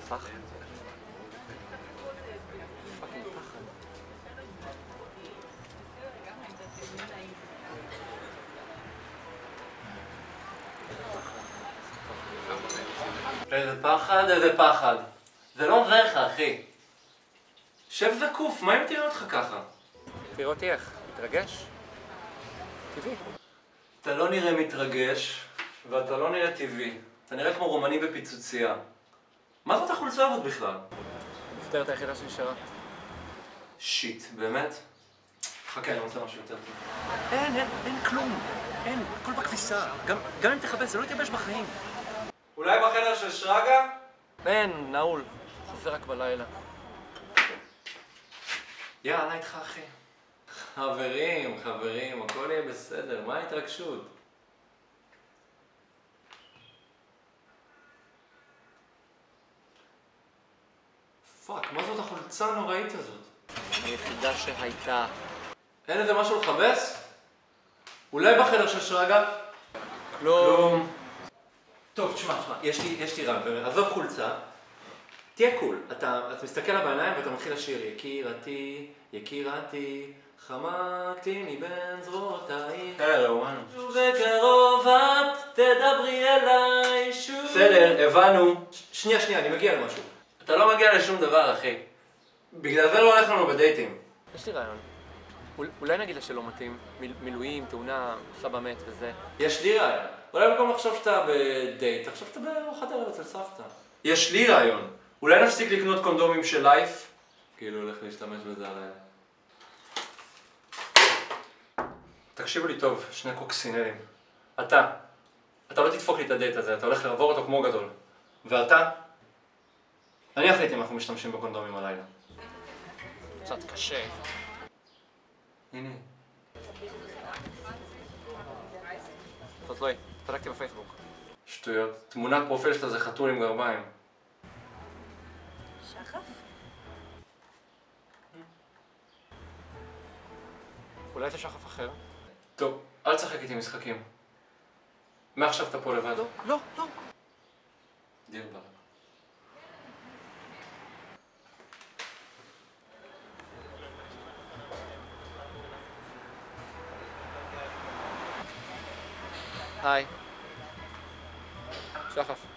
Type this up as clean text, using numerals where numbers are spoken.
פחד. פאקינג פחד. איזה פחד, איזה פחד. זה לא עובר לך, אחי. שב זקוף, מה אם תראה אותך ככה? תראה אותי איך, מתרגש? טבעי. אתה לא נראה מתרגש, ואתה לא נראה טבעי. אתה נראה כמו רומני בפיצוצייה. מה זאת החולצה הזאת בכלל? המסתרת היחידה שנשארה. שיט, באמת? חכה, אני רוצה משהו יותר טוב. אין כלום. אין, הכל בכביסה. גם אם תחפש, זה לא יתייבש בחיים. אולי בחדר של שרגא? אין, נעול. חוזר רק בלילה. יאללה איתך, אחי. חברים, הכל יהיה בסדר. מה ההתרגשות? פאק, מה זאת החולצה הנוראית הזאת? היחידה שהייתה. אין איזה משהו לכבס? אולי בחדר של שרגא? כלום. טוב, תשמע, יש לי רעיון, עזוב חולצה. תהיה קול. אתה מסתכל לה בעיניים ואתה מתחיל לשיר יקירתי, יקירתי, חמקתי מבין זרועותיי. רואן. ובקרוב את תדברי אליי שוב. בסדר, הבנו. שנייה, אני מגיע למשהו. אתה לא מגיע לשום דבר, אחי. בגלל זה לא הולך לנו בדייטים. יש לי רעיון. אולי נגיד לה שלא מתאים, מילואים, תאונה, סבא מת וזה. יש לי רעיון. אולי במקום לחשוב שאתה בדייט, תחשוב שאתה בארוחת ערב אצל סבתא. יש לי רעיון. אולי נפסיק לקנות קונדומים של לייף? כאילו הולך להשתמש בזה הלילה. תקשיבו לי טוב, שני קוקסינרים. אתה לא תדפוק לי את הדייט הזה, אתה הולך לעבור אותו כמו גדול. ואתה? אני אחליט אם אנחנו משתמשים בקונדומים הלילה. קצת קשה. הנה. זאת לא היא, בדקתי בפייסבוק. שטויות. תמונת פרופיל שלה זה חתול עם גרביים. שחף? אולי זה שחף אחר? טוב, אל תשחק איתי משחקים. מעכשיו אתה פה לבד. לא. דיר ברק. היי. שחף.